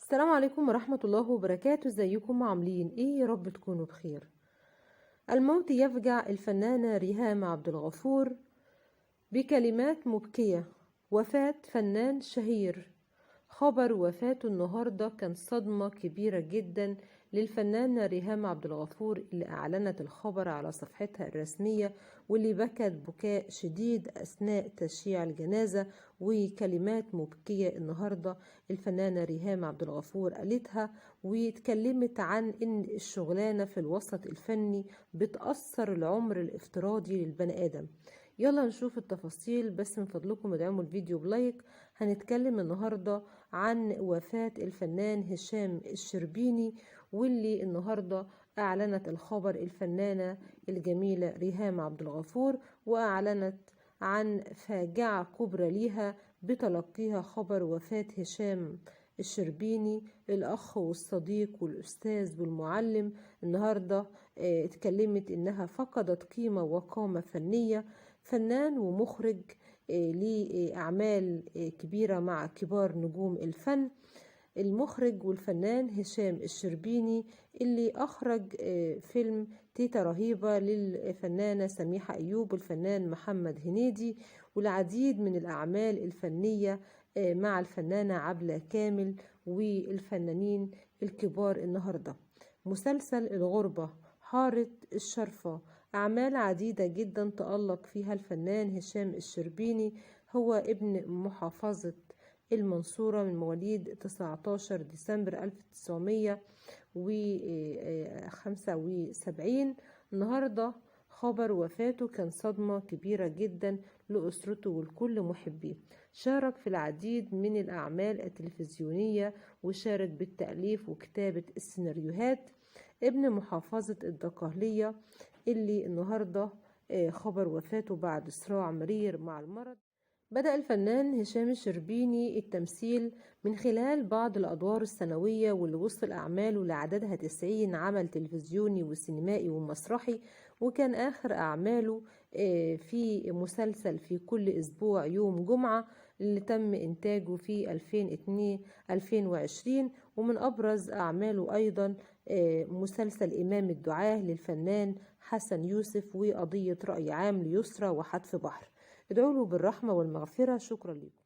السلام عليكم ورحمة الله وبركاته. ازيكم عاملين ايه؟ يا رب تكونوا بخير. الموت يفجع الفنانة ريهام عبد الغفور بكلمات مبكية. وفاة فنان شهير. خبر وفاته النهاردة كان صدمة كبيرة جدا للفنانة ريهام عبد الغفور اللي أعلنت الخبر على صفحتها الرسمية، واللي بكت بكاء شديد أثناء تشييع الجنازة. وكلمات مبكية النهاردة الفنانة ريهام عبد الغفور قالتها، واتكلمت عن إن الشغلانة في الوسط الفني بتأثر العمر الافتراضي للبني آدم. يلا نشوف التفاصيل، بس من فضلكم ادعموا الفيديو بلايك. هنتكلم النهاردة عن وفاة الفنان هشام الشربيني، واللي النهاردة أعلنت الخبر الفنانة الجميلة ريهام عبد الغفور، وأعلنت عن فاجعة كبرى ليها بتلقيها خبر وفاة هشام الشربيني، الأخ والصديق والأستاذ والمعلم. النهاردة اتكلمت إنها فقدت قيمة وقامة فنية، فنان ومخرج ليه أعمال كبيرة مع كبار نجوم الفن. المخرج والفنان هشام الشربيني اللي أخرج فيلم تيتا رهيبة للفنانة سميحة أيوب والفنان محمد هنيدي، والعديد من الأعمال الفنية مع الفنانة عبلة كامل والفنانين الكبار. النهاردة مسلسل الغربة، حارة الشرفة، أعمال عديدة جدا تألق فيها الفنان هشام الشربيني. هو ابن محافظة المنصورة من مواليد 19 ديسمبر 1975. النهاردة خبر وفاته كان صدمة كبيرة جدا لأسرته ولكل محبيه. شارك في العديد من الأعمال التلفزيونية، وشارك بالتأليف وكتابة السيناريوهات. ابن محافظة الدقهلية اللي النهاردة خبر وفاته بعد صراع مرير مع المرض. بدأ الفنان هشام الشربيني التمثيل من خلال بعض الأدوار السنوية، واللي وصل أعماله لعددها 90 عمل تلفزيوني وسينمائي ومسرحي. وكان آخر أعماله في مسلسل في كل أسبوع يوم جمعة، اللي تم إنتاجه في 2020. ومن أبرز أعماله أيضا مسلسل إمام الدعاة للفنان حسن يوسف، وقضية رأي عام ليسرى وحتف بحر. ادعوا له بالرحمة والمغفرة. شكرا لكم.